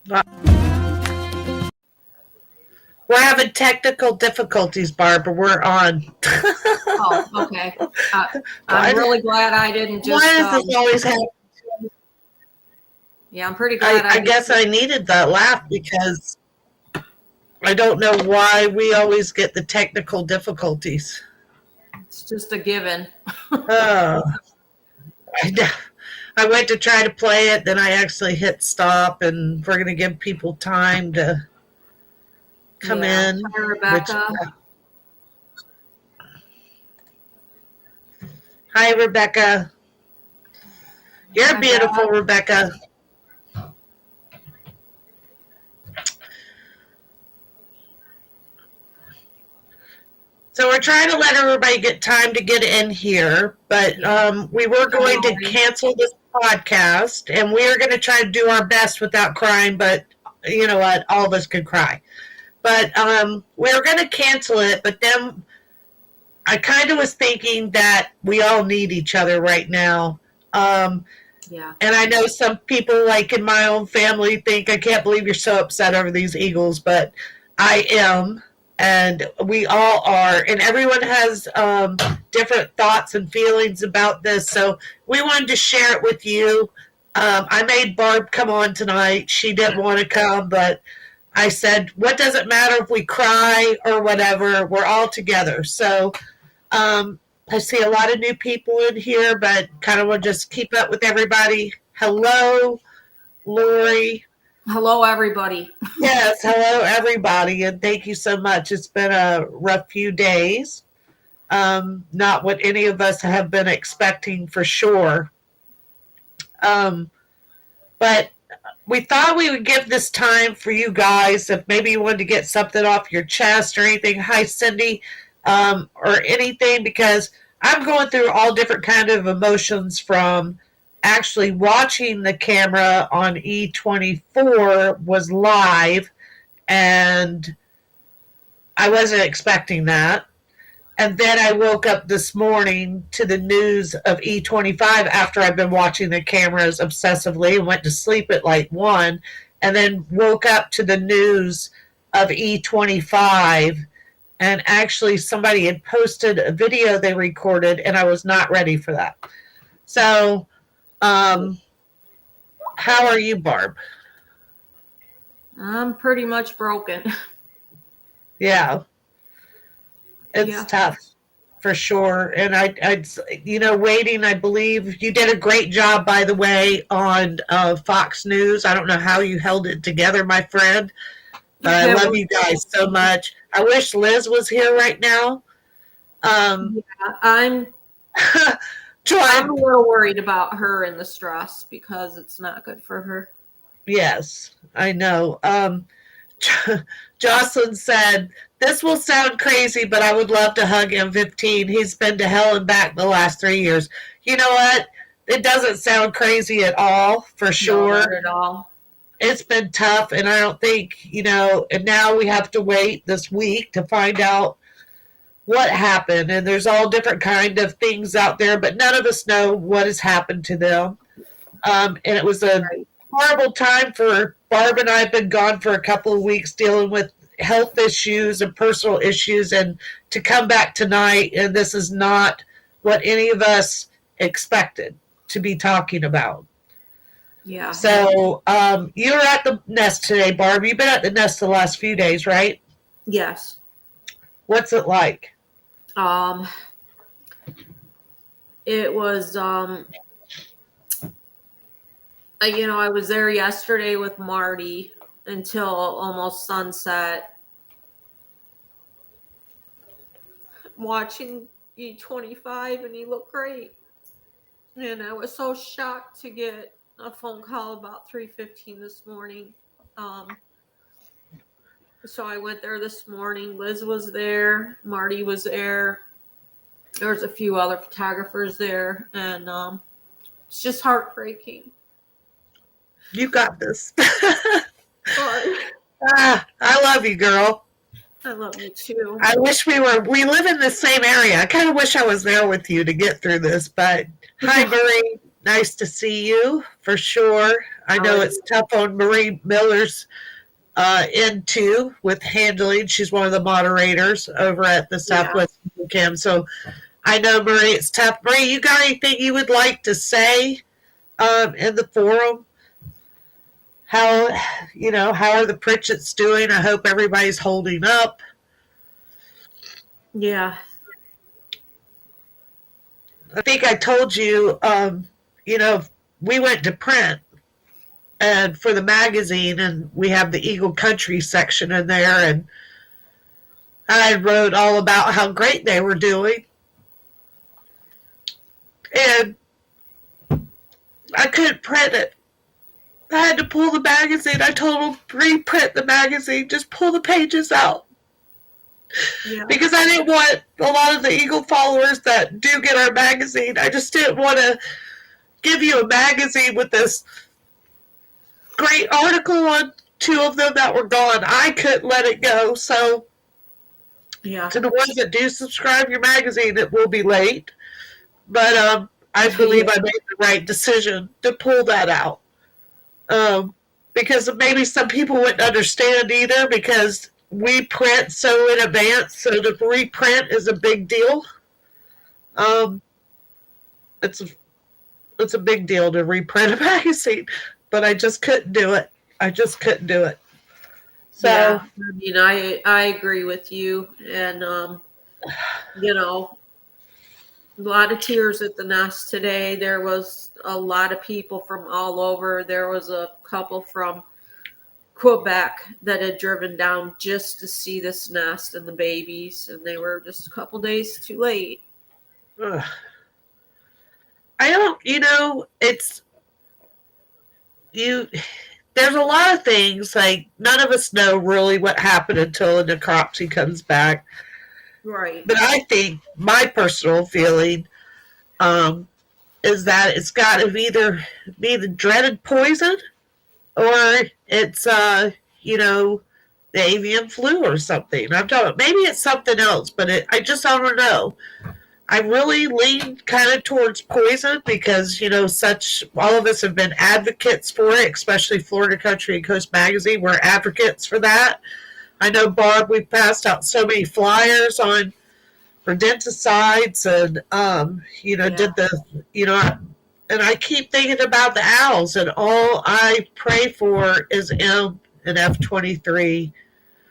We're having technical difficulties, Barbara. We're on. Oh, okay. I'm really glad I didn't just. Why does this always happen? Yeah, I'm pretty glad. I guess I needed that laugh because I don't know why we always get the technical difficulties. It's just a given. Oh, I went to try to play it, then I actually hit stop, and we're going to give people time to come in. Hi, Rebecca. Hi, Rebecca. You're beautiful, Rebecca. So we're trying to let everybody get time to get in here, but we were going to cancel this podcast, and we are going to try to do our best without crying, but you know what? All of us could cry. But we were going to cancel it, but then I kind of was thinking that we all need each other right now. Yeah. And I know some people, like in my own family, think, I can't believe you're so upset over these Eagles, but I am. And we all are, and everyone has different thoughts and feelings about this. So we wanted to share it with you. I made Barb come on tonight. She didn't want to come, but I said, what does it matter if we cry or whatever? We're all together. So I see a lot of new people in here, but kind of want to just keep up with everybody. Hello, Lori. Hello, everybody. Yes, hello, everybody, and thank you so much. It's been a rough few days. Not what any of us have been expecting for sure. But we thought we would give this time for you guys, if maybe you wanted to get something off your chest or anything. Hi, Cindy, or anything, because I'm going through all different kind of emotions from actually watching the camera on E24 was live, and I wasn't expecting that. And then I woke up this morning to the news of E25 after I've been watching the cameras obsessively and went to sleep at like 1, and then woke up to the news of E25, and actually somebody had posted a video they recorded, and I was not ready for that. So how are you, Barb? I'm pretty much broken. Yeah. It's tough for sure. And I waiting, I believe you did a great job, by the way, on Fox News. I don't know how you held it together, my friend, but I love you guys so much. I wish Liz was here right now. I'm a little worried about her and the stress because it's not good for her. Yes, I know. Jocelyn said, this will sound crazy, but I would love to hug M15. He's been to hell and back the last 3 years. You know what? It doesn't sound crazy at all, for sure. No, not at all. It's been tough, and I don't think, and now we have to wait this week to find out what happened. And there's all different kind of things out there, but none of us know what has happened to them. And it was a horrible time for Barb, and I have been gone for a couple of weeks dealing with health issues and personal issues, and to come back tonight, and this is not what any of us expected to be talking about. Yeah. So you were at the nest today, Barb. You've been at the nest the last few days, right? Yes. What's it like? It was I was there yesterday with Marty until almost sunset, watching E25, and he looked great. And I was so shocked to get a phone call about 3:15 this morning. So I went there this morning. Liz was there. Marty was there. There was a few other photographers there, and it's just heartbreaking. You got this. I love you, girl. I love you too. I wish we live in the same area. I kind of wish I was there with you to get through this, but hi, Marie. Nice to see you for sure. I How know are it's you? tough on Marie Miller's end too with handling. She's one of the moderators over at the Yeah. Southwest Cam. So I know Marie, it's tough. Marie, you got anything you would like to say in the forum? How how are the Pritchetts doing? I hope everybody's holding up. Yeah. I think I told you, you know, we went to print and for the magazine, and we have the Eagle Country section in there, and I wrote all about how great they were doing, and I couldn't print it. I had to pull the magazine. I told them reprint the magazine, just pull the pages out Yeah. because I didn't want a lot of the Eagle followers that do get our magazine. I just didn't want to give you a magazine with this great article on two of them that were gone. I couldn't let it go. So Yeah. to the ones that do subscribe your magazine, it will be late. But I believe Yeah. I made the right decision to pull that out. Because maybe some people wouldn't understand either because we print so in advance, so to reprint is a big deal. Um, it's a, it's a big deal to reprint a magazine, but I just couldn't do it. I just couldn't do it. Yeah. So I mean, I agree with you, and you know, a lot of tears at the nest today. There was a lot of people from all over. There was a couple from Quebec that had driven down just to see this nest and the babies, and they were just a couple days too late. ugh, I don't, it's you. There's a lot of things like none of us know really what happened until a necropsy comes back. Right. But I think my personal feeling um, is that it's got to either be the dreaded poison or it's you know the avian flu or something. I'm talking maybe it's something else, but I just don't know. I really lean kind of towards poison because such all of us have been advocates for it, especially Florida Country and Coast Magazine. We're advocates for that. I know Barb, we passed out so many flyers on rodenticides and Yeah. did the and I keep thinking about the owls, and all I pray for is M and F-23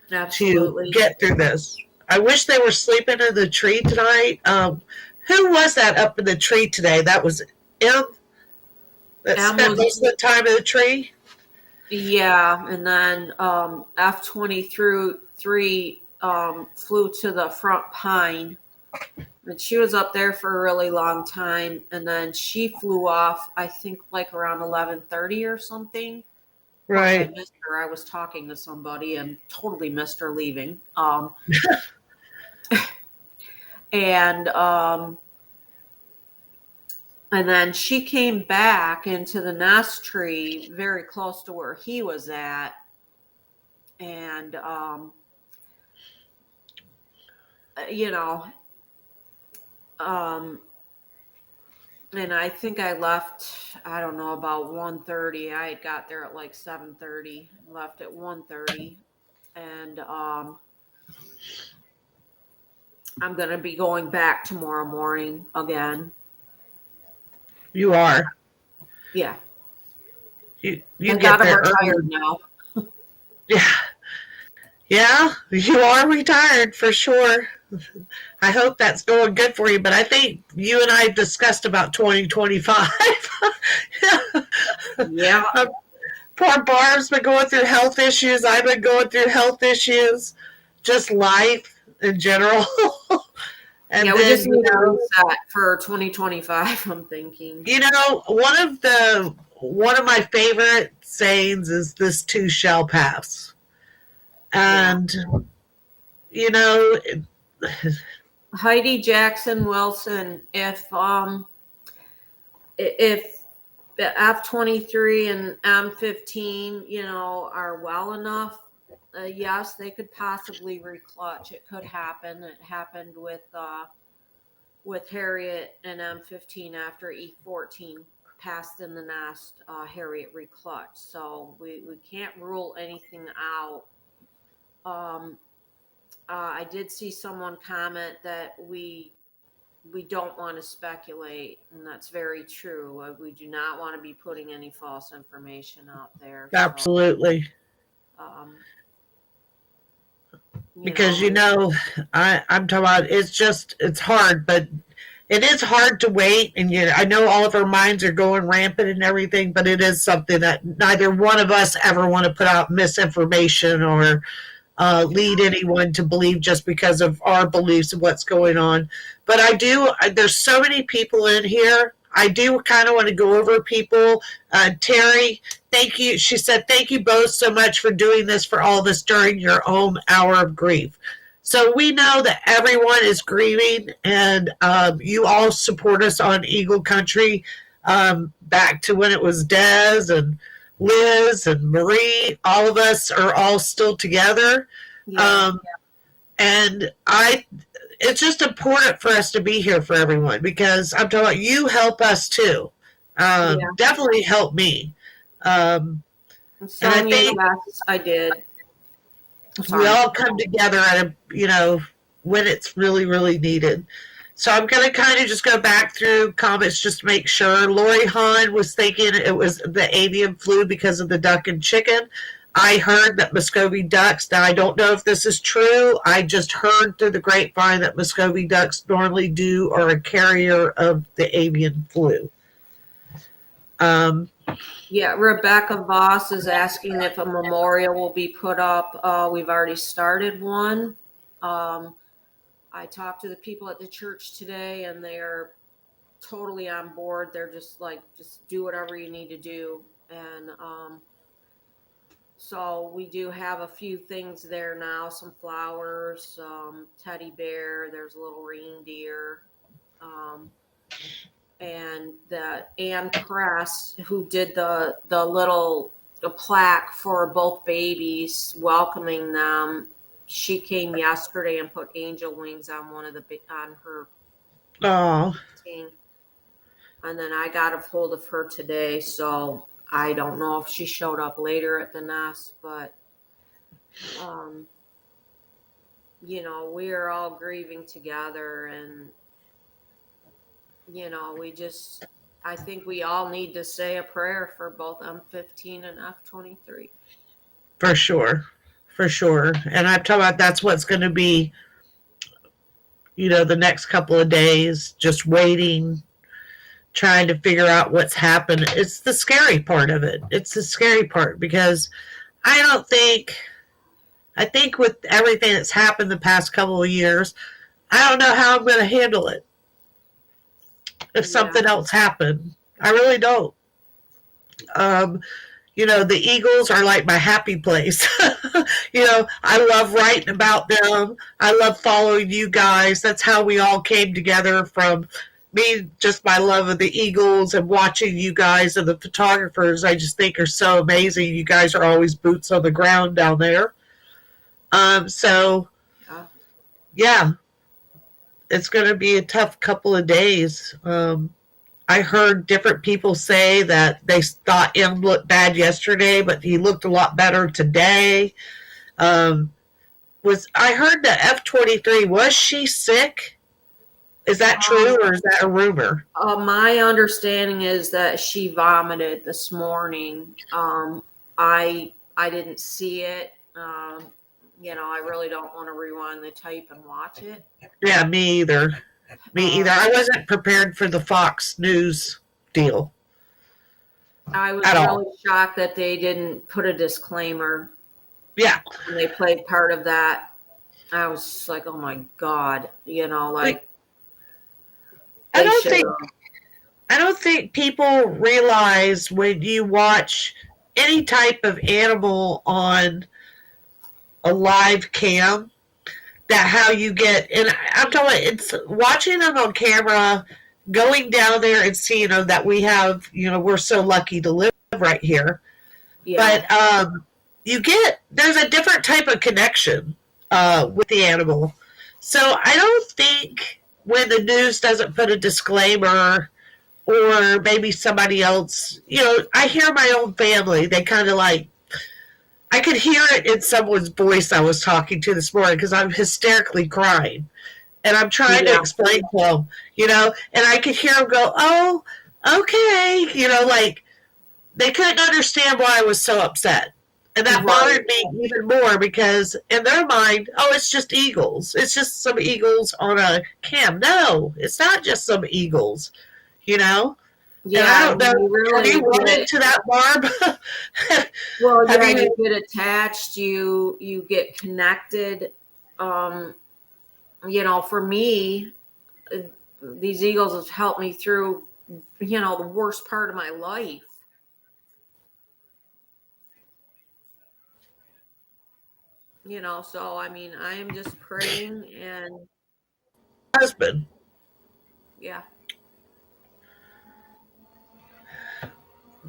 to Absolutely. get through this. I wish they were sleeping in the tree tonight. Who was that up in the tree today? That was M that Am spent was most of the time in the tree. Yeah, and then F-20 through three flew to the front pine, and she was up there for a really long time, and then she flew off. I think like around 11:30 or something. Of course, I Right. missed her. I was talking to somebody and totally missed her leaving. And and then she came back into the nest tree very close to where he was at, and you know, um, and I think I left. I don't know about 1:30. I had got there at like 7:30. Left at 1:30, and I'm gonna be going back tomorrow morning again. You are. Yeah, You I get got him there early. retired now. Yeah. Yeah, you are retired for sure. I hope that's going good for you, but I think you and I discussed about 2025. Yeah, Poor Barb's been going through health issues. I've been going through health issues, just life in general. yeah. And We then, just need a reset for 2025. I'm thinking. one of my favorite sayings is this too shall pass. Yeah. And you know, Heidi Jackson Wilson, if the F-23 and M-15, are well enough, yes, they could possibly reclutch. It could happen. It happened with Harriet and M-15 after E-14. passed in the nest Harriet reclutched. So we can't rule anything out. I did see someone comment that we don't want to speculate, and that's very true. We do not want to be putting any false information out there. Absolutely. So, because I'm talking about it's hard, but it is hard to wait, and I know all of our minds are going rampant and everything, but it is something that neither one of us ever want to put out misinformation or lead anyone to believe just because of our beliefs of what's going on. But there's so many people in here. I do kind of want to go over people. Terry, thank you. She said, thank you both so much for doing this for all of us during your own hour of grief. So we know that everyone is grieving, and you all support us on Eagle Country back to when it was Des and Liz and Marie. All of us are all still together. And it's just important for us to be here for everyone, because I'm talking about you help us too. Definitely help me. And I think I did. We all come together at when it's really, really needed. So I'm going to kind of just go back through comments just to make sure. Lori Hahn was thinking it was the avian flu because of the duck and chicken. I heard that Muscovy ducks, now I don't know if this is true. I just heard through the grapevine that Muscovy ducks normally are a carrier of the avian flu. Rebecca Voss is asking if a memorial will be put up. We've already started one. I talked to the people at the church today, and they're totally on board. They're just do whatever you need to do. And so we do have a few things there now, some flowers, teddy bear, there's a little reindeer. And Ann Press, who did the little plaque for both babies, welcoming them, she came yesterday and put angel wings on on her thing. And then I got a hold of her today, so I don't know if she showed up later at the nest, but we are all grieving together, and I think we all need to say a prayer for both M15 and F23. For sure. And I'm talking about that's what's going to be, the next couple of days, just waiting, trying to figure out what's happened. It's the scary part of it. It's the scary part, because I think with everything that's happened the past couple of years, I don't know how I'm going to handle it if something else happened. I really don't. The Eagles are like my happy place. I love writing about them. I love following you guys. That's how we all came together, from me, just my love of the Eagles, and watching you guys and the photographers I just think are so amazing. You guys are always boots on the ground down there. It's going to be a tough couple of days. I heard different people say that they thought him looked bad yesterday, but he looked a lot better today. I heard that F23, was she sick? Is that true, or is that a rumor? My understanding is that she vomited this morning. I didn't see it. I really don't want to rewind the tape and watch it. Yeah, me either. I wasn't prepared for the Fox News deal. I was really shocked that they didn't put a disclaimer. Yeah. And they played part of that. I was just like, oh my God, I don't think people realize, when you watch any type of animal on a live cam, that how you get, and I'm talking about, it's watching them on camera, going down there and seeing that we have, we're so lucky to live right here. Yeah. But there's a different type of connection with the animal. So I don't think when the news doesn't put a disclaimer or maybe somebody else. I hear my own family. They kind of like, I could hear it in someone's voice I was talking to this morning because I'm hysterically crying. And I'm trying to Yeah. explain to them, and I could hear them go, oh, okay, like they couldn't understand why I was so upset. And that Right. bothered me even more because in their mind, oh, it's just eagles. It's just some eagles on a cam. No, it's not just some eagles, you know? And I Yeah, don't know, you have you really run get, into that, Barb? well, Have yeah, you? you get attached, you get connected. Um, for me, uh, these Eagles have helped me through, the worst part of my life. So I mean, I am just praying and Husband. yeah.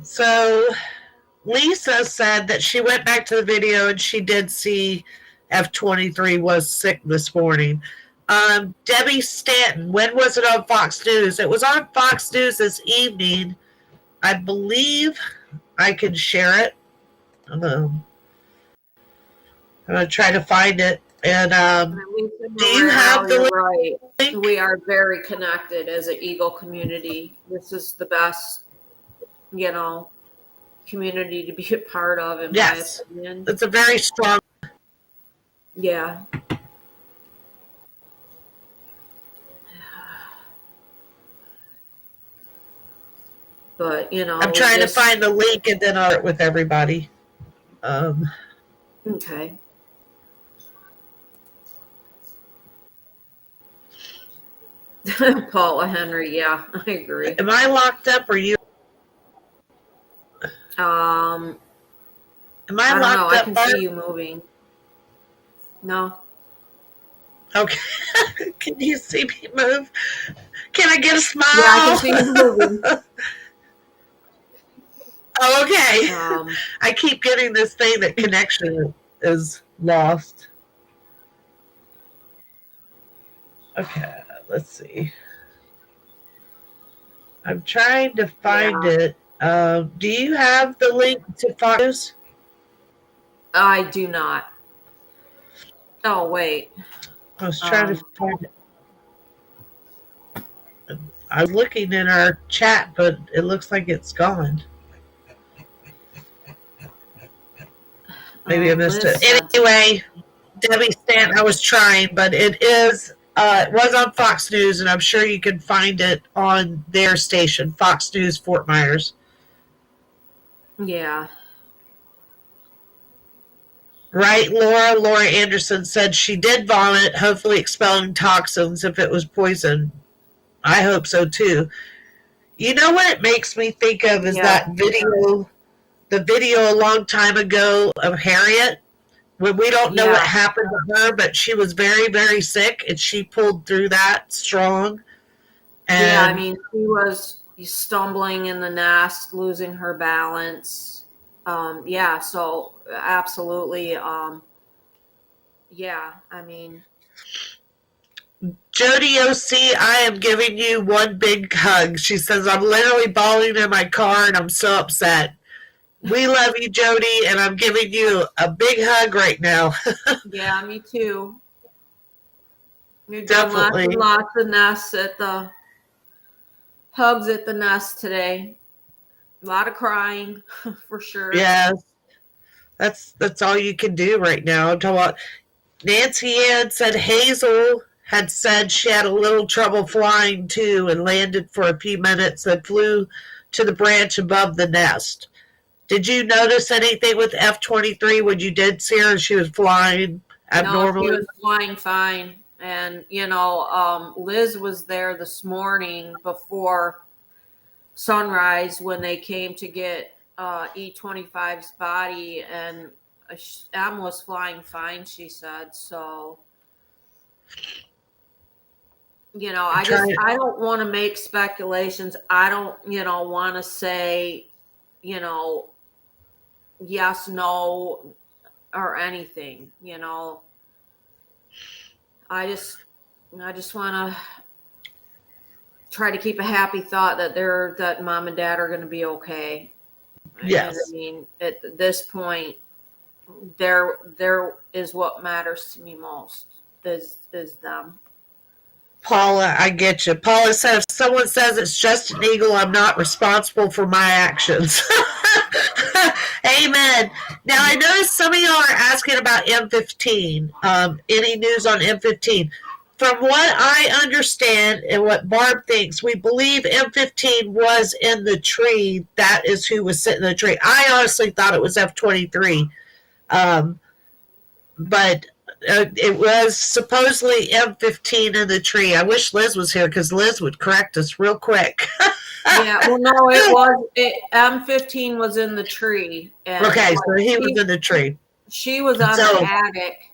So Lisa said that she went back to the video and she did see F-23 was sick this morning. Debbie Stanton, when was it on Fox News? It was on Fox News this evening. I believe I can share it. I'm going to try to find it. And Lisa do you have Morale, the you're right. link? We are very connected as an Eagle community. This is the best, you know, community to be a part of, in my Yes. opinion. It's a very strong. Yeah. But, I'm we trying to just, find the link and then I'll share it with everybody. Um, okay. Paula Henry, yeah, I agree. am I locked up or you? Um, Am I I don't know. locked I up, can see Barb? you moving. No. Okay. Can you see me move? Can I get a Yeah, I can see you moving. smile? Oh, okay. Um, I keep getting this thing that connection is lost. Okay, let's see. I'm trying to find yeah, it. Do you have the link to Fox News? I do not. Oh, wait. I was trying to Um, find it. I was looking in our chat, but it looks like it's gone. Maybe I missed Liz it. said, Anyway, Debbie Stanton, I was trying, but it was on Fox News, and I'm sure you can find it on their station, Fox News Fort Myers. yeah, Right, Laura? Laura Anderson said she did vomit, hopefully expelling toxins if it was poison. I hope so too. You know what it makes me think of is yeah, that video, the video a long time ago of Harriet, when we don't know what yeah, happened to her, but she was very, very sick and she pulled through that strong. yeah. I And mean, she was stumbling in the nest, losing her balance. Yeah, so absolutely. Yeah, I mean, Jody OC, I am giving you one big hug. She says, I'm literally bawling in my car and I'm so upset. We love you, Jody, and I'm giving you a big hug right now. yeah, me too. We've done lots Definitely. and lots of nests at the hugs at the nest today. A lot of crying for sure. Yes. That's all you can do right now. I'm talking about Nancy Ann said Hazel had said she had a little trouble flying too and landed for a few minutes and flew to the branch above the nest. Did you notice anything with F-23 when you did see her? She was flying No, she abnormally. was flying fine. And, Liz was there this morning before sunrise when they came to get E25's body, and M was flying fine, she said. So, I'm trying. I don't want to make speculations. I don't, want to say, you know, yes, no, or anything, I just want to try to keep a happy thought that mom and dad are going to be okay. Yes. And I mean, at this point, there is what matters to me most is them. Paula, I get you. Paula says, if someone says it's just an eagle, I'm not responsible for my actions. Amen. Now, I noticed some of y'all are asking about M15. Any news on M15? From what I understand and what Barb thinks, we believe M15 was in the tree. That is who was sitting in the tree. I honestly thought it was F-23. But it was supposedly M15 in the tree. I wish Liz was here because Liz would correct us real quick. Yeah, well, no, it was M15 was in the tree. And okay, so he was in the tree. She was on the attic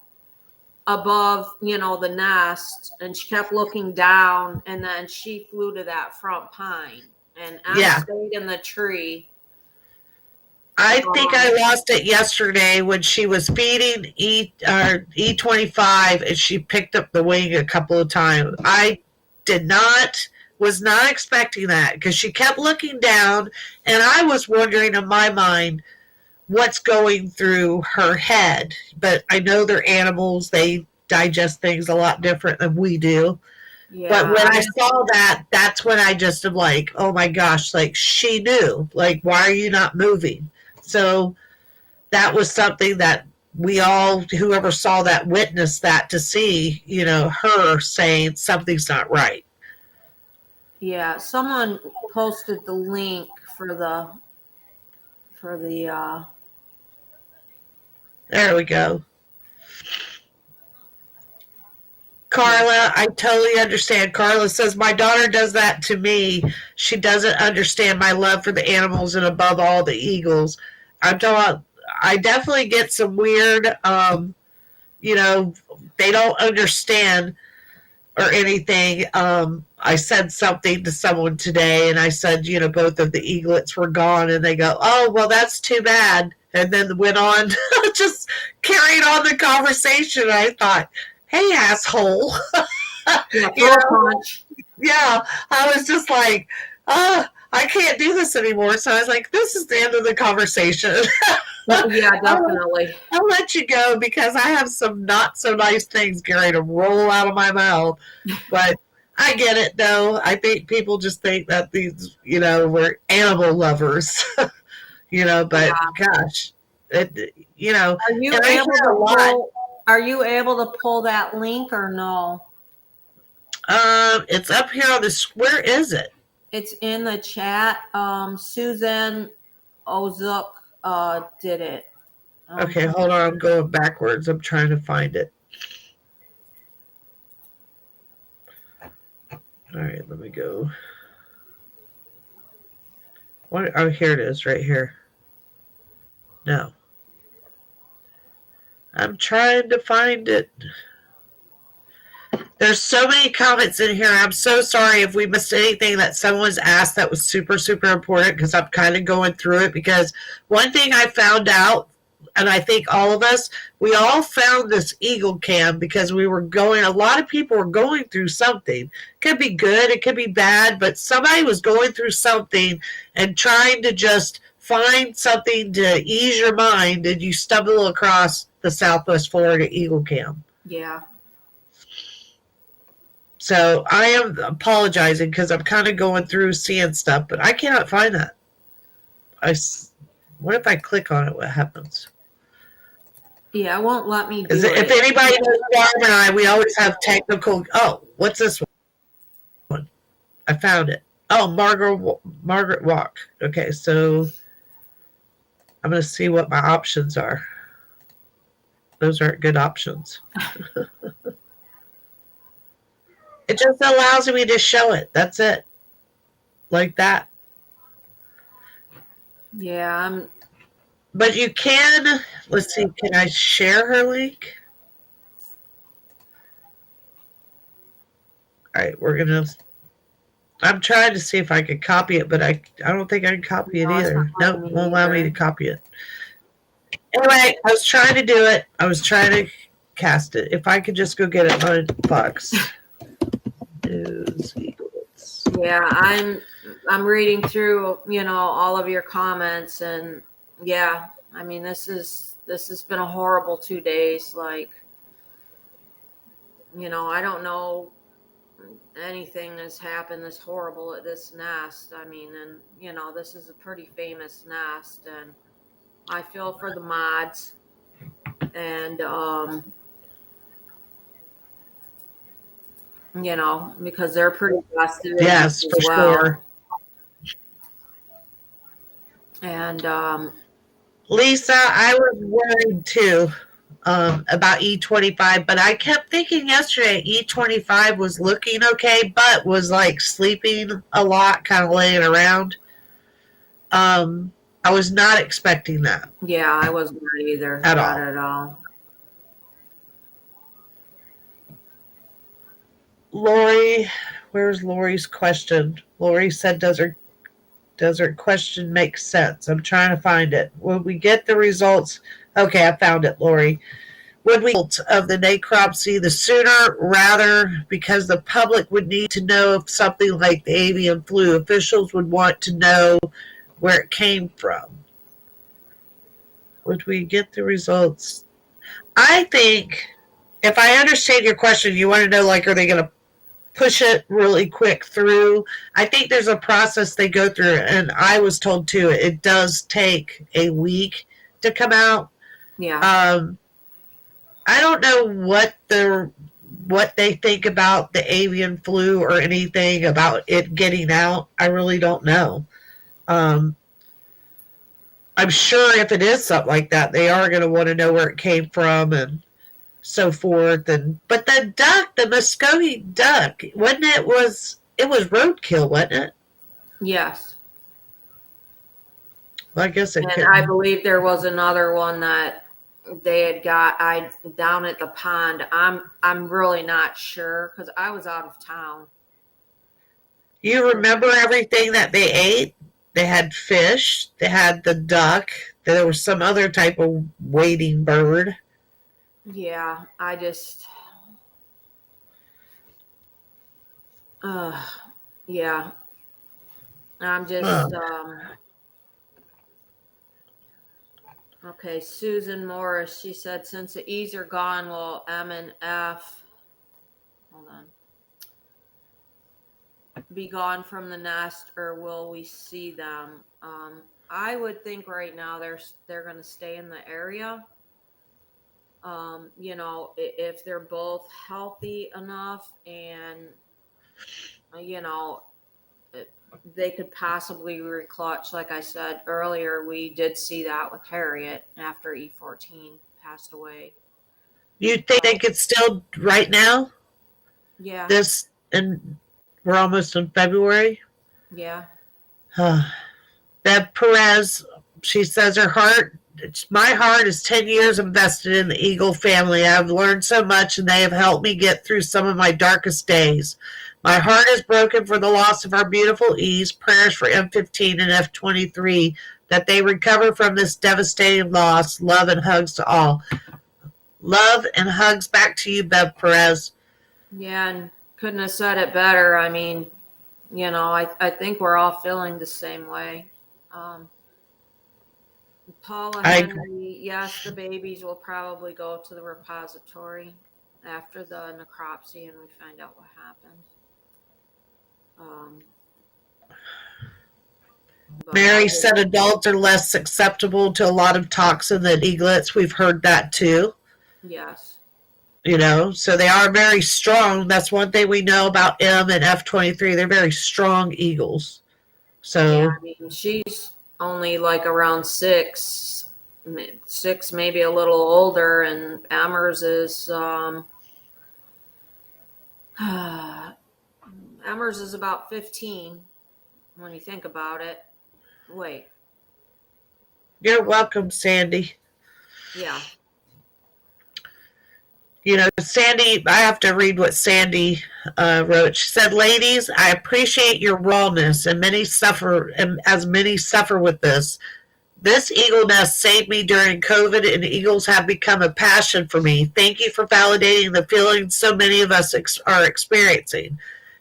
above, the nest, and she kept looking down, and then she flew to that front pine, and M stayed in the tree. I think I lost it yesterday when she was feeding E25 and she picked up the wing a couple of times. I was not expecting that because she kept looking down and I was wondering in my mind what's going through her head. But I know they're animals. They digest things a lot different than we do. Yeah, but when I saw that, that's when I just am like, oh my gosh, like she knew. Like, why are you not moving? So that was something that we all, whoever saw that, witnessed that to see, her saying something's not right. Yeah, someone posted the link for the there we go. Carla, I totally understand. Carla says, my daughter does that to me. She doesn't understand my love for the animals and above all the eagles. I definitely get some weird, they don't understand or anything. I said something to someone today and I said, both of the eaglets were gone and they go, oh, well, that's too bad. And then went on, just carried on the conversation. I thought, hey, asshole. Yeah, I was just like, I can't do this anymore. So I was like, this is the end of the conversation. Yeah, definitely. I'll let you go because I have some not so nice things getting to roll out of my mouth. But I get it, though. I think people just think that these, we're animal lovers. But gosh, Are you able to pull that link or no? It's up here on the. Where is it? It's in the chat. Susan Ozuk did it. Okay, hold on. I'm going backwards. I'm trying to find it. All right, let me go. What? Oh, here it is, right here. No. I'm trying to find it. There's so many comments in here. I'm so sorry if we missed anything that someone's asked that was super, super important because I'm kind of going through it. Because one thing I found out, and I think all of us, we all found this Eagle Cam because a lot of people were going through something. It could be good, it could be bad, but somebody was going through something and trying to just find something to ease your mind, and you stumble across the Southwest Florida Eagle Cam. Yeah. So I am apologizing because I'm kind of going through seeing stuff, but I cannot find that. What if I click on it? What happens? Yeah, it won't let me do it. If anybody knows Barb and I, we always have technical. Oh, what's this one? I found it. Oh, Margaret Walk. Okay, so I'm going to see what my options are. Those aren't good options. It just allows me to show it. That's it. Like that. Yeah. But you can, let's see, can I share her link? All right, I'm trying to see if I can copy it, but I don't think I can copy it either. Nope, won't allow me to copy it. Anyway, I was trying to do it. I was trying to cast it. If I could just go get it on Fox. News Eagles. Yeah, I'm reading through, all of your comments, and yeah, I mean, this has been a horrible 2 days. Like, I don't know anything has happened this horrible at this nest. I mean, and this is a pretty famous nest, and I feel for the mods, and because they're pretty vested in Yes, this for as well. sure. And Lisa, I was worried too about E25, but I kept thinking yesterday E25 was looking okay, but was like sleeping a lot, kind of laying around. I was not expecting that. yeah, I wasn't there either. At Not all. at all. Lori, where's Lori's question? Lori said, does her question make sense? I'm trying to find it. When we get the results, okay, I found it, Lori. When we of the necropsy, the sooner rather, because the public would need to know if something like the avian flu, officials would want to know where it came from. Would we get the results? I think, if I understand your question, you want to know, like, are they going to push it really quick through? I think there's a process they go through, and I was told too, it does take a week to come out. Yeah. I don't know what they think about the avian flu or anything about it getting out. I really don't know. I'm sure if it is something like that, they are going to want to know where it came from and so forth. But the duck, the Muscogee duck, wasn't it? It was roadkill, wasn't it? Yes. Well, I guess it And could. I believe there was another one that they had got down at the pond. I'm really not sure because I was out of town. You remember everything that they ate? They had fish. They had the duck. There was some other type of wading bird. Yeah, I just. Yeah. I'm just. Okay, Susan Morris. She said, since the E's are gone, will M and F. Hold on. Be gone from the nest, or will we see them? I would think right now they're going to stay in the area. If they're both healthy enough, and they could possibly reclutch. Like I said earlier, we did see that with Harriet after E14 passed away. You think they could still right now? Yeah. And we're almost in February. Yeah. Bev Perez, she says my heart is 10 years invested in the Eagle family. I've learned so much, and they have helped me get through some of my darkest days. My heart is broken for the loss of our beautiful E's. Prayers for M15 and F23 that they recover from this devastating loss. Love and hugs to all. Love and hugs back to you, Bev Perez. Yeah, and couldn't have said it better. I mean, I think we're all feeling the same way. Paula Henry, yes, the babies will probably go to the repository after the necropsy, and we find out what happened. Mary said adults are less susceptible to a lot of toxin than eaglets. We've heard that too. Yes. So they are very strong. That's one thing we know about M and F23. They're very strong eagles. So yeah, I mean, she's only like around 6, maybe a little older, and Emmers is Emmers is about 15 when you think about it. Wait. You're welcome, Sandy. Yeah. Sandy, I have to read what Sandy wrote. She said, ladies, I appreciate your rawness, and many suffer with this. This eagle nest saved me during COVID, and eagles have become a passion for me. Thank you for validating the feelings so many of us are experiencing.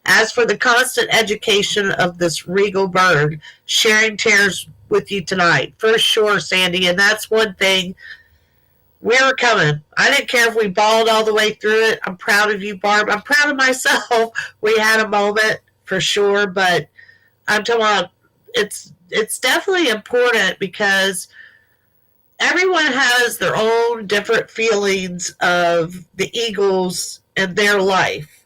As for the constant education of this regal bird, sharing tears with you tonight, for sure, Sandy. And that's one thing. We were coming. I didn't care if we bawled all the way through it. I'm proud of you, Barb. I'm proud of myself. We had a moment for sure, but I'm talking about it's definitely important because everyone has their own different feelings of the Eagles and their life.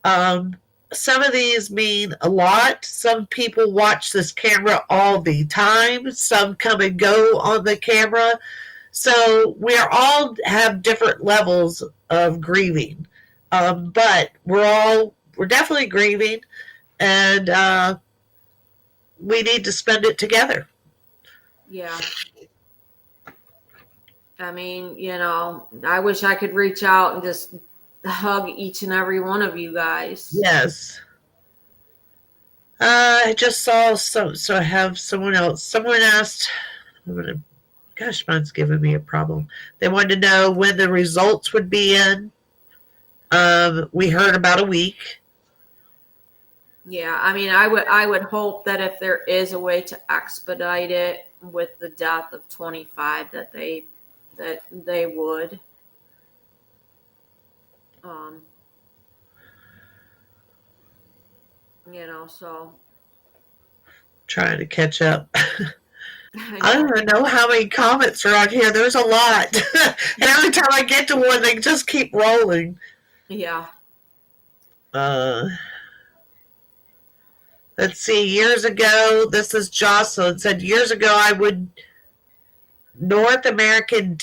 Some of these mean a lot. Some people watch this camera all the time. Some come and go on the camera. So we are all have different levels of grieving. But we're definitely grieving, and we need to spend it together. Yeah. I mean, I wish I could reach out and just hug each and every one of you guys. Yes. I just saw so I have someone else. Someone asked, gosh, mine's giving me a problem. They wanted to know when the results would be in. We heard about a week. Yeah, I mean, I would hope that if there is a way to expedite it with the death of 25, that they would. So Trying to catch up. I don't even know how many comments are on here. There's a lot. And every time I get to one, they just keep rolling. Yeah. Let's see. Years ago, this is Jocelyn, said, years ago I would North American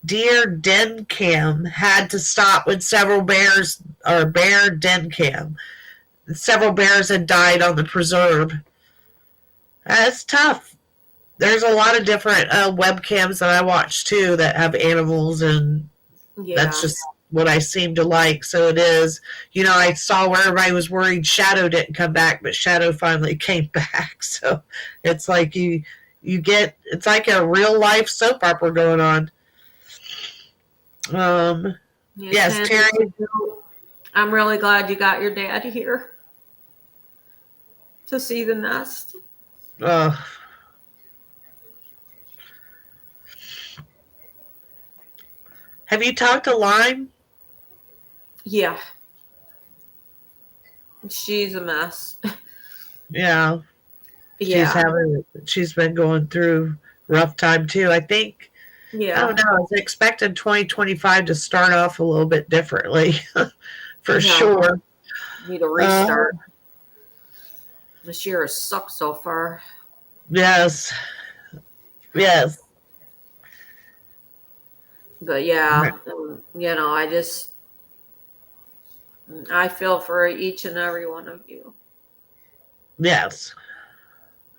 deer den cam had to stop when several bears, or bear den cam. Several bears had died on the preserve. That's tough. There's a lot of different webcams that I watch too that have animals, and that's just what I seem to like. So it is, I saw where everybody was worried Shadow didn't come back, but Shadow finally came back. So it's like you get, it's like a real life soap opera going on. Yes, Terry. I'm really glad you got your dad here to see the nest. Have you talked to Lime? Yeah. She's a mess. Yeah. She's been going through a rough time too. I think, I don't know, I was expecting 2025 to start off a little bit differently for sure. Need a restart. This year has sucked so far. Yes. But I feel for each and every one of you. Yes.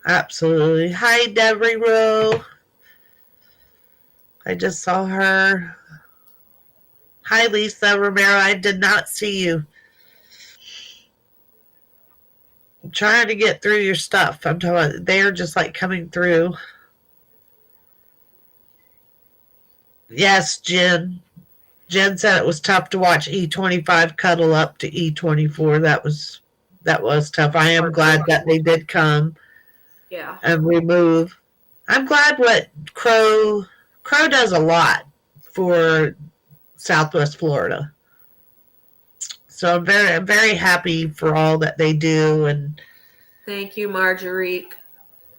Absolutely. Hi, Debbie Rowe. I just saw her. Hi, Lisa Romero. I did not see you. I'm trying to get through your stuff. I'm talking, they're just like coming through. Yes, Jen. Jen said it was tough to watch E25 cuddle up to E24. That was tough. I am glad that they did come. Yeah. And remove. I'm glad what Crow does a lot for Southwest Florida. So I'm very happy for all that they do. And thank you, Marguerite.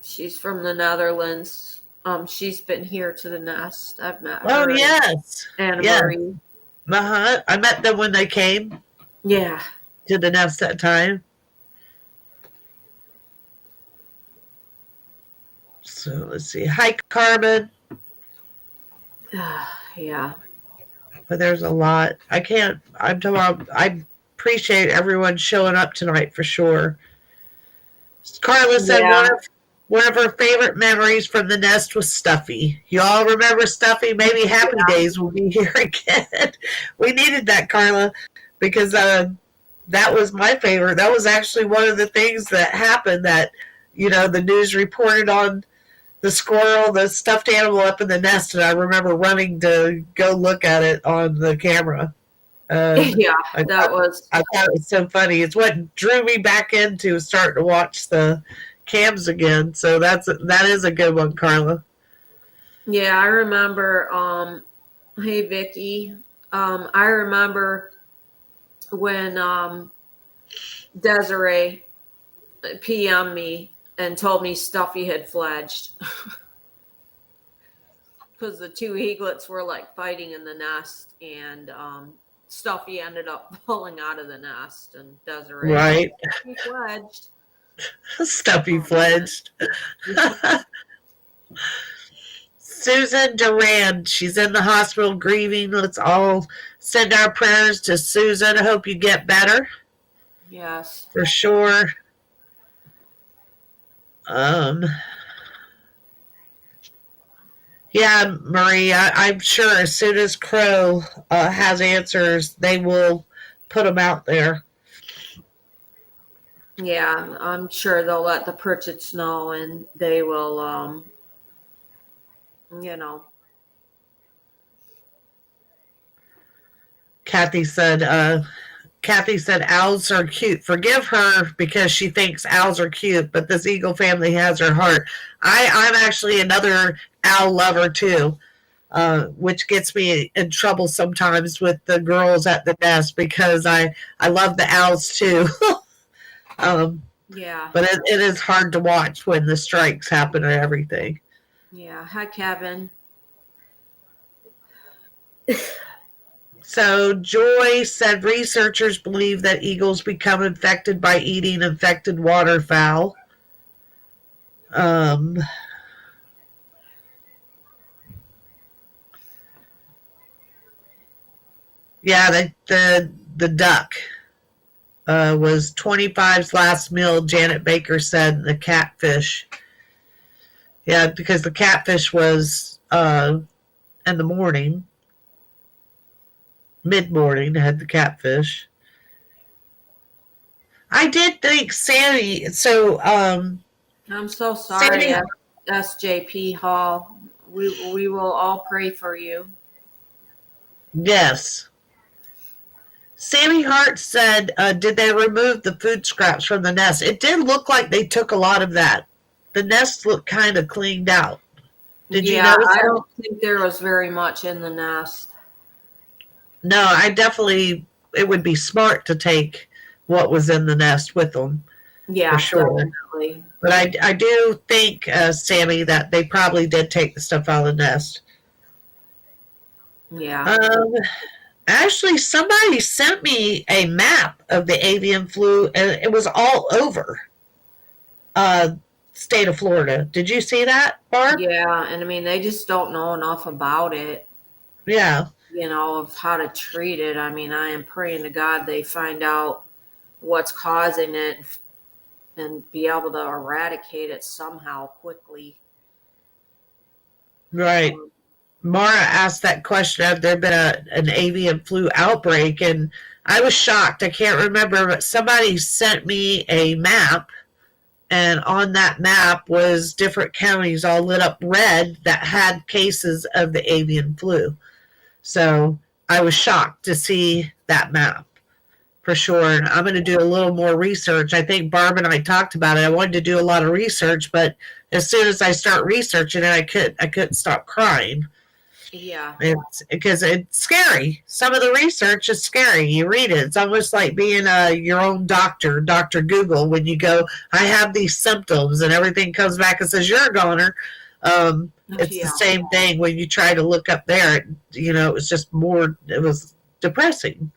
She's from the Netherlands. She's been here to the nest. I've met her. Oh, yes. Anna Marie. I met them when they came. Yeah. To the nest that time. So let's see. Hi, Carmen. Yeah. But there's a lot. I appreciate everyone showing up tonight for sure. Carla said one of her favorite memories from the nest was Stuffy. You all remember Stuffy? Maybe Happy Days will be here again. We needed that, Carla, because that was my favorite. That was actually one of the things that happened that, the news reported on the squirrel, the stuffed animal up in the nest, and I remember running to go look at it on the camera. Yeah, I that was. I thought it was so funny. It's what drew me back into starting to watch the cams again. So that is a good one, Carla. Yeah, I remember. Hey Vicky, I remember when Desiree PM'd me and told me Stuffy had fledged because the two eaglets were like fighting in the nest, and Stuffy ended up pulling out of the nest, and Desiree goes, Right. "He fledged." Stuffy Oh fledged. man. Susan Durand, she's in the hospital grieving. Let's all send our prayers to Susan. I hope you get better Yes. for sure. Um, yeah, Marie, I'm sure as soon as Crow has answers, they will put them out there. Yeah, I'm sure they'll let the Pritchett's know, and they will, you know. Kathy said, owls are cute. Forgive her because she thinks owls are cute, but this eagle family has her heart. I'm actually another owl lover too, which gets me in trouble sometimes with the girls at the nest because I love the owls too. Yeah. But it is hard to watch when the strikes happen and everything. Yeah. Hi, Kevin. So Joy said researchers believe that eagles become infected by eating infected waterfowl. Um, yeah, the duck was 25's last meal. Janet Baker said the catfish. Yeah, because the catfish was in the morning, mid morning. Had the catfish. I did think Sammy. So I'm so sorry, Sammy, SJP Hall. We will all pray for you. yes. Sammy Hart said, did they remove the food scraps from the nest? It did look like they took a lot of that. The nest looked kind of cleaned out. Did you Yeah, notice I that? don't think there was very much in the nest. No, I definitely, it would be smart to take what was in the nest with them for Yeah, sure. definitely. But I do think, Sammy, that they probably did take the stuff out of the nest. Yeah. Um, Actually, somebody sent me a map of the avian flu, and it was all over uh, state of Florida. Did you see that, Barb? Yeah, and I mean, they just don't know enough about it, Yeah, of how to treat it. I mean, I am praying to God they find out what's causing it and be able to eradicate it somehow quickly. right. Um, Mara asked that question: have there been an avian flu outbreak? And I was shocked. I can't remember, but somebody sent me a map, and on that map was different counties all lit up red that had cases of the avian flu. So I was shocked to see that map for sure. And I'm going to do a little more research. I think Barb and I talked about it. I wanted to do a lot of research, but as soon as I start researching it, I couldn't stop crying. yeah. It's because it's scary. Some of the research is scary. You read it. It's almost like being your own doctor, Dr. Google, when you go, I have these symptoms, and everything comes back and says, you're a goner. It's the Yeah. same thing when you try to look up there. It was just more, it was depressing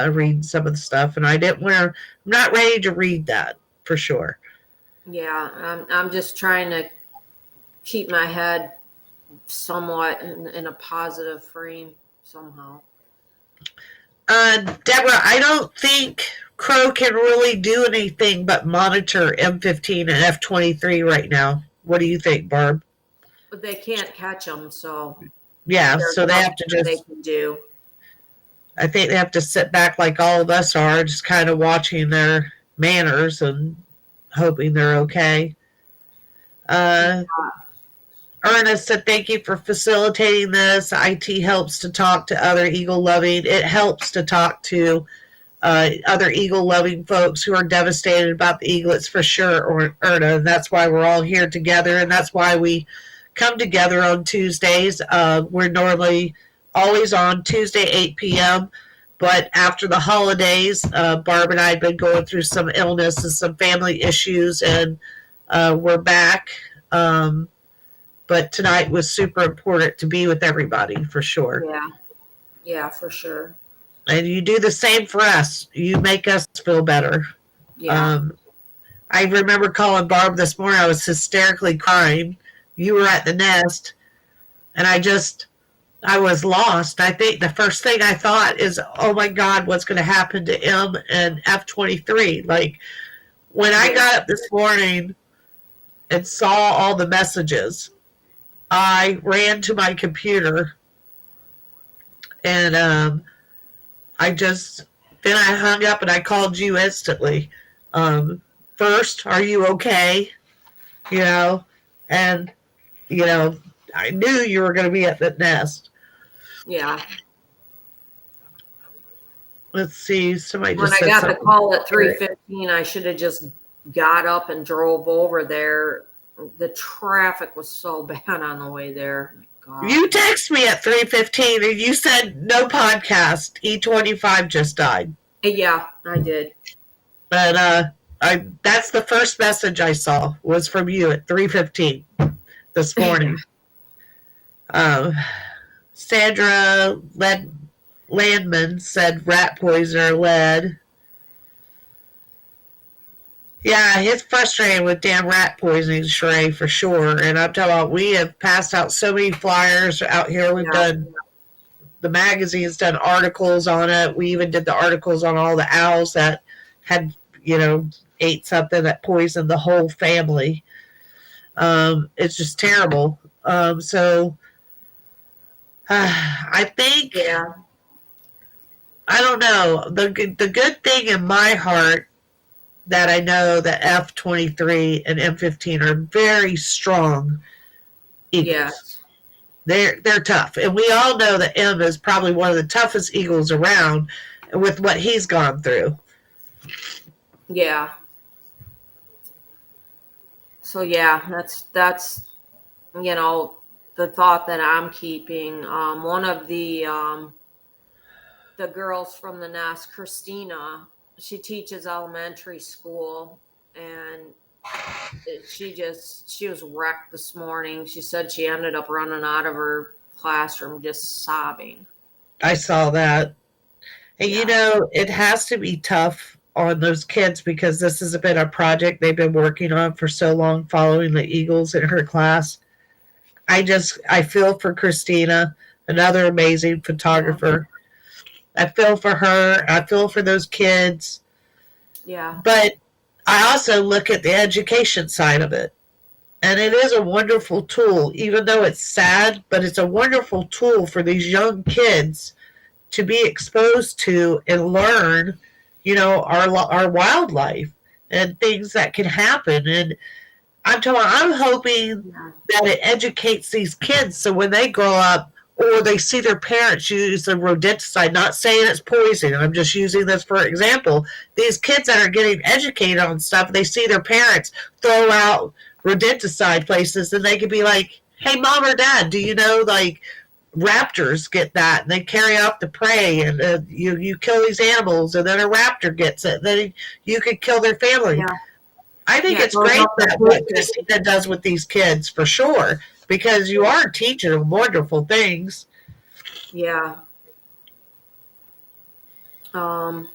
reading some of the stuff, and I didn't want to, I'm not ready to read that for sure. Yeah. I'm just trying to keep my head somewhat in a positive frame somehow. Deborah, I don't think Crow can really do anything but monitor M15 and F-23 right now. What do you think, Barb? But they can't catch them, so Yeah, there's so they have nothing to they just, can do. I think they have to sit back like all of us are, just kind of watching their manners and hoping they're okay. Uh, Ernest said, thank you for facilitating this. IT helps to talk to other eagle loving. It helps to talk to other eagle loving folks who are devastated about the eaglets for sure, or Erna. And that's why we're all here together. And that's why we come together on Tuesdays. We're normally always on Tuesday, 8 p.m. But after the holidays, Barb and I have been going through some illness and some family issues, and we're back. But tonight was super important to be with everybody for sure. Yeah, for sure. And you do the same for us. You make us feel better. Yeah. I remember calling Barb this morning. I was hysterically crying. You were at the nest, and I was lost. I think the first thing I thought is, oh my God, what's going to happen to M and F-23? Like, when I got up this morning and saw all the messages, I ran to my computer and then I hung up and I called you instantly. First, are you okay? You know, and, I knew you were going to be at the nest. Yeah. Let's see. Somebody When just I said got something. the call at 3:15, I should have just got up and drove over there. The traffic was so bad on the way there. God. You texted me at 3:15 and you said no podcast. E25 just died. Yeah, I did. But that's the first message I saw was from you at 3:15 this morning. Sandra Landman said rat poison or lead. Yeah, it's frustrating with damn rat poisoning, Sheree, for sure. And I'm talking about, we have passed out so many flyers out here. We've done, the magazine's done articles on it. We even did the articles on all the owls that had, ate something that poisoned the whole family. It's just terrible. So I think, I don't know. The good thing in my heart that I know that F-23 and M15 are very strong eagles. Yes. They're tough. And we all know that M is probably one of the toughest eagles around with what he's gone through. Yeah. So yeah, that's the thought that I'm keeping. One of the girls from the nest, Christina, she teaches elementary school, and she was wrecked this morning. She said she ended up running out of her classroom just sobbing. I saw that. And it has to be tough on those kids because this has been a project they've been working on for so long, following the Eagles in her class. I feel for Christina, another amazing photographer. I feel for her. I feel for those kids. Yeah. But I also look at the education side of it. And it is a wonderful tool, even though it's sad, but it's a wonderful tool for these young kids to be exposed to and learn, our wildlife and things that can happen. And I'm hoping that it educates these kids so when they grow up or they see their parents use the rodenticide, not saying it's poison, I'm just using this for example. These kids that are getting educated on stuff, they see their parents throw out rodenticide places, and they could be like, hey, mom or dad, do you know, like, raptors get that, and they carry off the prey, and you kill these animals, and then a raptor gets it, and then you could kill their family. Yeah. I think it's great that what Christina does with these kids, for sure, because you are teaching them wonderful things. Yeah. Hold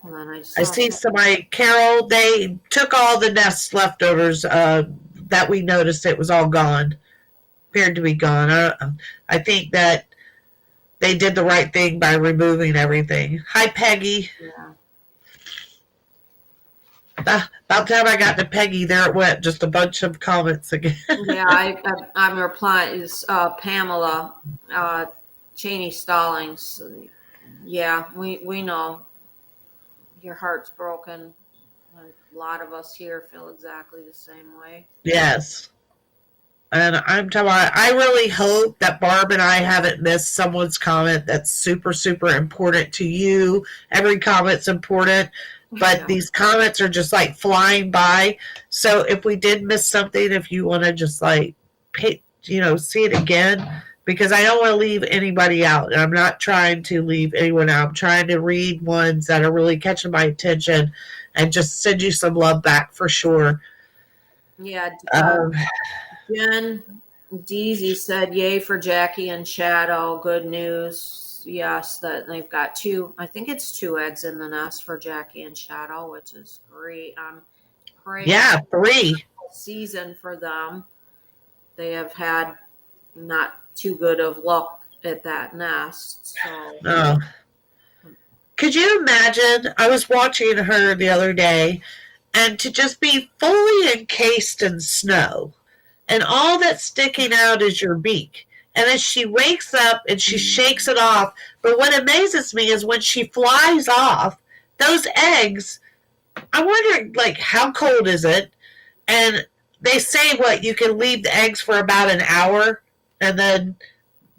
on, I see somebody, Carol, they took all the nest leftovers that we noticed. It was all gone. Appeared to be gone. I think that they did the right thing by removing everything. Hi, Peggy. Yeah. About the time I got to Peggy, there it went. Just a bunch of comments again. Yeah, I'm replying. Is Pamela Cheney Stallings? Yeah, we know your heart's broken. A lot of us here feel exactly the same way. Yes. And I'm talking about, I really hope that Barb and I haven't missed someone's comment that's super, super important to you. Every comment's important, but Yeah. these comments are just like flying by. So if we did miss something, if you want to just like pay, see it again, because I don't want to leave anybody out. And I'm not trying to leave anyone out. I'm trying to read ones that are really catching my attention and just send you some love back for sure. Yeah. Um, Jen Deasy said, "Yay for Jackie and Shadow. Good news. Yes, that they've got two. I think it's two eggs in the nest for Jackie and Shadow, which is great. I'm praying yeah, three. season for them. They have had not too good of luck at that nest. So Oh, could you imagine? I was watching her the other day, and to just be fully encased in snow, and all that's sticking out is your beak. And then she wakes up and she shakes it off. But what amazes me is when she flies off, those eggs, I wonder, like, how cold is it? And they say, what, you can leave the eggs for about an hour and then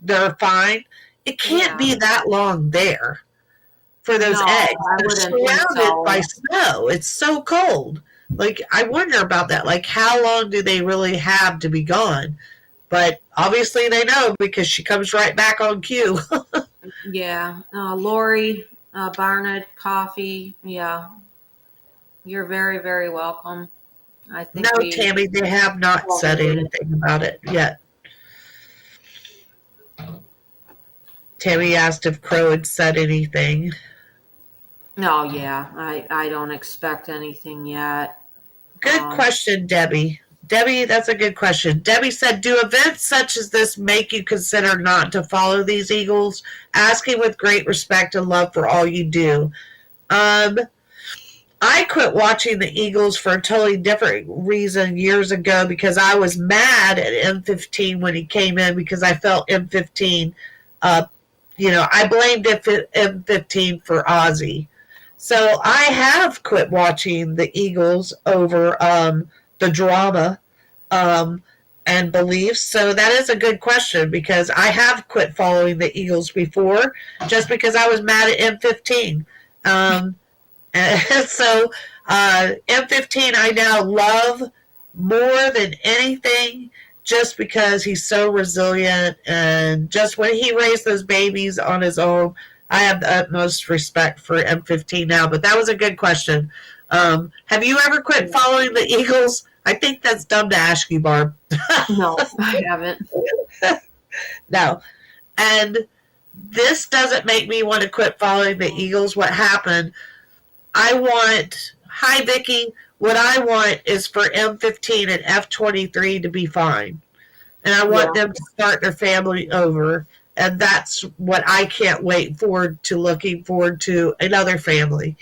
they're fine. It can't yeah, be that long there for those no, eggs. I They're wouldn't think surrounded by so. snow. It's so cold. Like, I wonder about that. Like, how long do they really have to be gone? But obviously they know because she comes right back on cue. Yeah, Lori Barnett Coffee. Yeah, you're very, very welcome. I No, think we Tammy, they have not said covered it. anything about it yet. Tammy asked if Crow had said anything. No, yeah, I don't expect anything yet. Good question, Debbie. Debbie, that's a good question. Debbie said, do events such as this make you consider not to follow these Eagles? Asking with great respect and love for all you do. Um, I quit watching the Eagles for a totally different reason years ago because I was mad at M15 when he came in because I felt M15, uh, I blamed M15 for Ozzy. So I have quit watching the Eagles over the drama um, and beliefs. So that is a good question because I have quit following the Eagles before just because I was mad at M15. Um, and so M15 I now love more than anything just because he's so resilient and just when he raised those babies on his own, I have the utmost respect for M15 now. But that was a good question. Have you ever quit following the Eagles? I think that's dumb to ask you, Barb. No, I haven't. No. And this doesn't make me want to quit following the Eagles. What happened hi Vicky, what I want is for M15 and F23 to be fine. And I Yeah, want them to start their family over. And that's what I can't wait forward to looking forward to another family.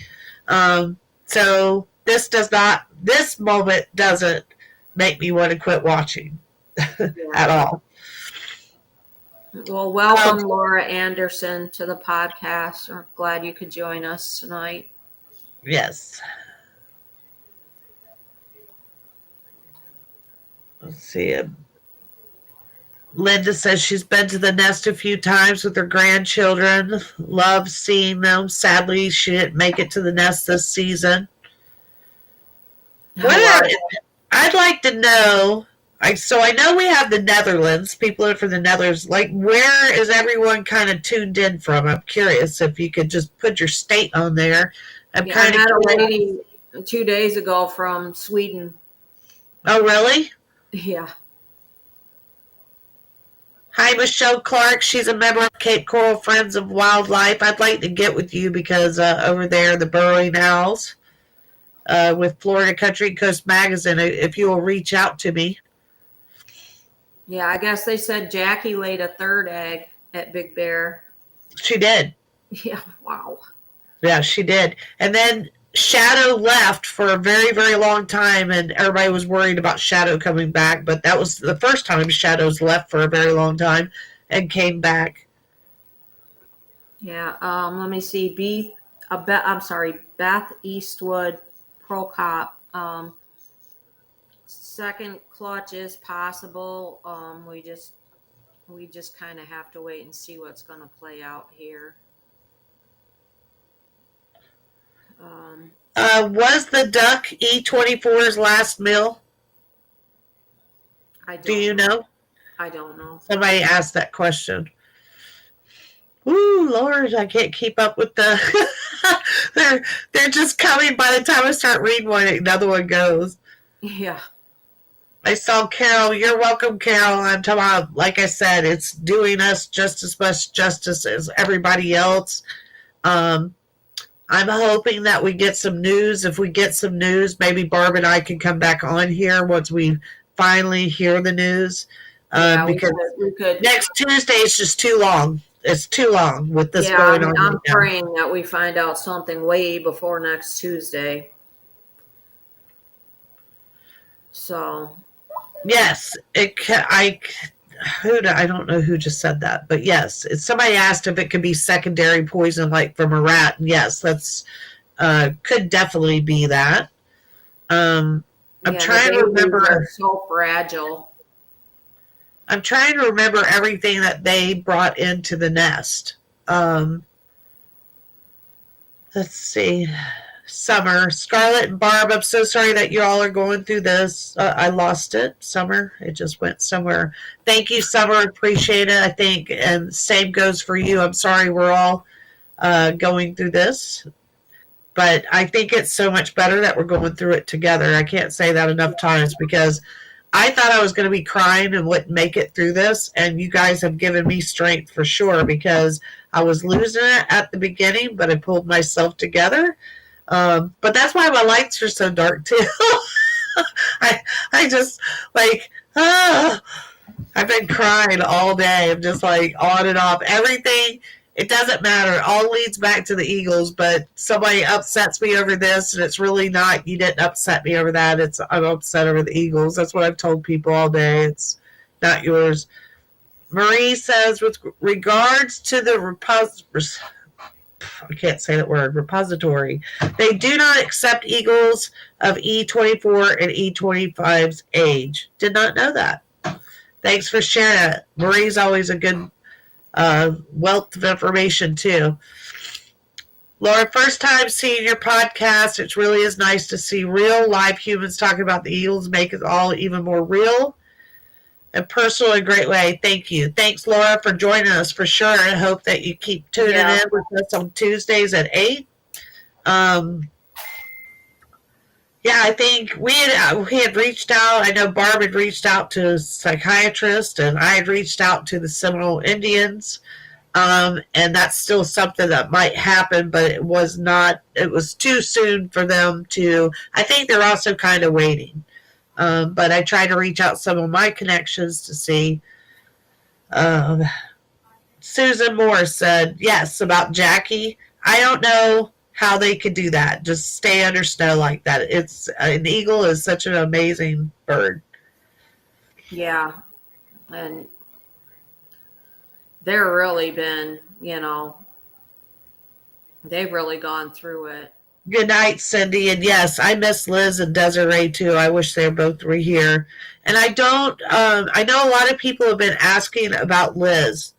So this moment doesn't make me want to quit watching yeah. at all. Well, Um, welcome, Laura Anderson, to the podcast. We're glad you could join us tonight. yes. Let's see. Linda says she's been to the nest a few times with her grandchildren. Loves seeing them. Sadly, she didn't make it to the nest this season. What Oh, wow. I'd like to know. So I know we have the Netherlands. People are from the Netherlands. Like, where is everyone kind of tuned in from? I'm curious if you could just put your state on there. I'm Yeah, I kind of met a curious. lady 2 days ago from Sweden. Oh, really? Yeah. Hi, Michelle Clark. She's a member of Cape Coral Friends of Wildlife. I'd like to get with you because over there, the Burrowing Owls with Florida Country and Coast Magazine, if you will reach out to me. Yeah, I guess they said Jackie laid a third egg at Big Bear. She did. Yeah, wow. Yeah, she did. And then Shadow left for a very, very long time, and everybody was worried about Shadow coming back. But that was the first time Shadow's left for a very long time and came back. Yeah, let me see. Beth Eastwood Procop second clutch is possible. We just kind of have to wait and see what's going to play out here. Was the duck E24's last meal? Do you know? I don't know. Somebody asked that question. Ooh, Lord, I can't keep up with the. they're just coming. By the time I start reading one, another one goes. Yeah. I saw Carol. You're welcome, Carol. I'm talking about, like I said, it's doing us just as much justice as everybody else. I'm hoping that we get some news. If we get some news, maybe Barb and I can come back on here once we finally hear the news. Because we could. Next Tuesday is just too long. It's too long with this going on. I'm praying that we find out something way before next Tuesday. So. Yes, I don't know who just said that, but yes, somebody asked if it could be secondary poison, like from a rat. And yes, that's could definitely be that. I'm trying to remember. They're so fragile. I'm trying to remember everything that they brought into the nest. Let's see. Summer, Scarlett and Barb, I'm so sorry that you all are going through this. I lost it. Summer, it just went somewhere. Thank you, Summer. Appreciate it, I think. And same goes for you. I'm sorry we're all going through this. But I think it's so much better that we're going through it together. I can't say that enough times because I thought I was going to be crying and wouldn't make it through this. And you guys have given me strength for sure because I was losing it at the beginning, but I pulled myself together. But that's why my lights are so dark too. I just I've been crying all day. I'm just like on and off. Everything, it doesn't matter. It all leads back to the Eagles, but somebody upsets me over this, and it's really not, you didn't upset me over that. I'm upset over the Eagles. That's what I've told people all day. It's not yours. Marie says, with regards to the I can't say that word, repository. They do not accept Eagles of E24 and E25's age. Did not know that. Thanks for sharing it. Marie's always a good wealth of information, too. Laura, first time seeing your podcast. It really is nice to see real live humans talking about the Eagles, make it all even more real and personal in a great way. Thank you. Thanks, Laura, for joining us for sure. I hope that you keep tuning in with us on Tuesdays at 8. I think we had reached out. I know Barb had reached out to a psychiatrist, and I had reached out to the Seminole Indians. And that's still something that might happen, but it was too soon for them to, I think they're also kind of waiting. But I tried to reach out some of my connections to see. Susan Moore said, yes, about Jackie. I don't know how they could do that. Just stay under snow like that. It's an eagle is such an amazing bird. Yeah. And they're really been, they've really gone through it. Good night, Cindy. And yes, I miss Liz and Desiree too. I wish they both were here. And I know a lot of people have been asking about Liz.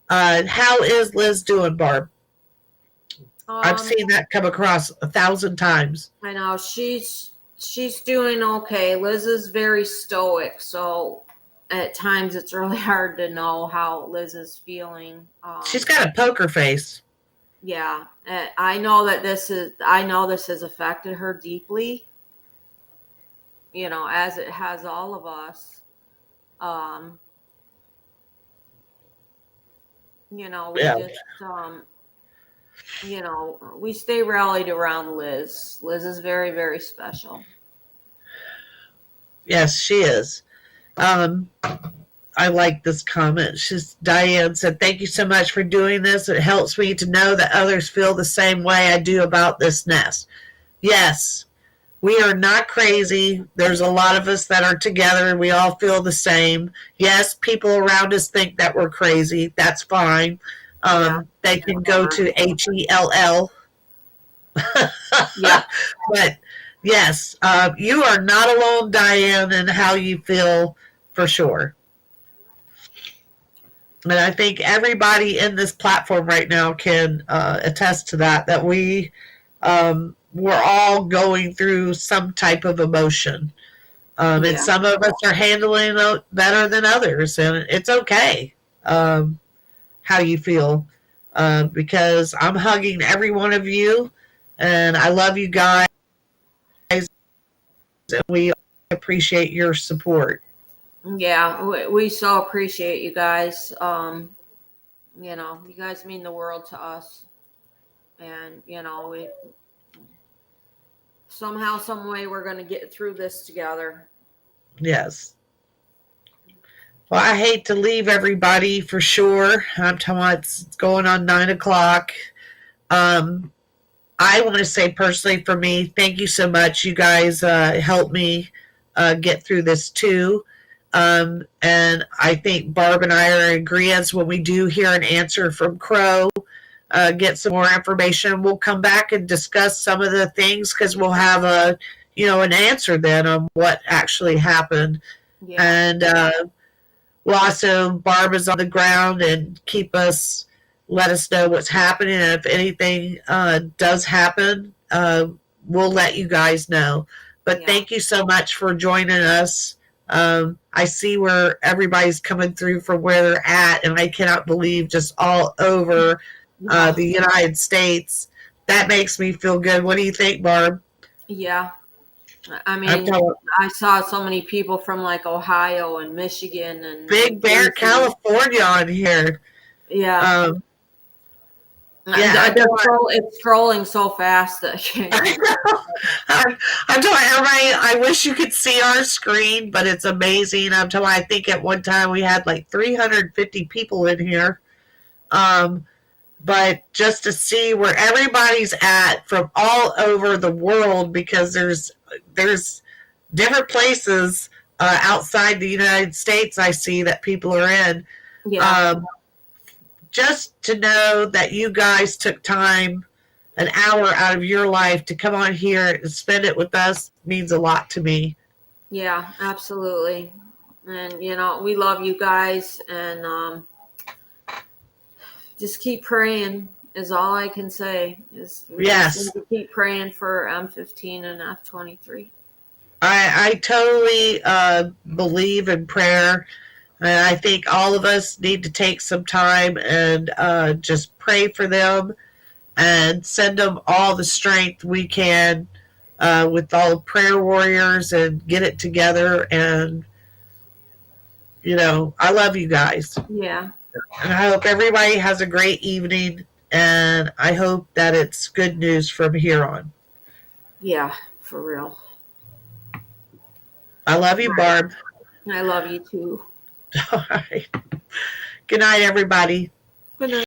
How is Liz doing, Barb? I've seen that come across 1,000 times. I know she's doing okay. Liz is very stoic, so at times it's really hard to know how Liz is feeling. She's got a poker face. Yeah, I know that this has affected her deeply. As it has all of us. We stay rallied around Liz. Liz is very, very special. Yes, she is. I like this comment. Diane said, thank you so much for doing this. It helps me to know that others feel the same way I do about this nest. Yes, we are not crazy. There's a lot of us that are together and we all feel the same. Yes, people around us think that we're crazy. That's fine. They can go to HELL. Yeah. But Yes, you are not alone, Diane, in how you feel for sure. And I think everybody in this platform right now can attest to that. That we're all going through some type of emotion, and Yeah. some of us are handling it better than others, and it's okay. How you feel, because I'm hugging every one of you, and I love you guys, and we appreciate your support. Yeah, we so appreciate you guys. You guys mean the world to us, and we somehow, some way, we're going to get through this together. Yes. Well, I hate to leave everybody for sure. I'm telling you, it's going on 9 o'clock. Um, I want to say personally for me, thank you so much. You guys helped me get through this too. And I think Barb and I are in agreement when we do hear an answer from Crow, get some more information. We'll come back and discuss some of the things because we'll have an answer then on what actually happened. Yeah. And we'll also, Barb is on the ground and let us know what's happening. And if anything does happen, we'll let you guys know. But thank you so much for joining us. I see where everybody's coming through from where they're at, and I cannot believe just all over the United States. That makes me feel good. What do you think, Barb? Yeah. I mean, I saw so many people from like Ohio and Michigan and Big Bear, California on here. Yeah. Yeah, it's scrolling so fast that I'm telling everybody, I wish you could see our screen, but it's amazing. I'm telling I think at one time we had like 350 people in here. But just to see where everybody's at from all over the world, because there's different places outside the United States I see that people are in. Yeah. Just to know that you guys took time, an hour out of your life to come on here and spend it with us means a lot to me. Yeah, absolutely. And we love you guys, and just keep praying is all I can say. We just need to keep praying for M15 and F23. I totally believe in prayer. And I think all of us need to take some time and just pray for them and send them all the strength we can with all the prayer warriors and get it together. And, I love you guys. Yeah. And I hope everybody has a great evening. And I hope that it's good news from here on. Yeah, for real. I love you, Barb. I love you too. All right. Good night, everybody. Good night.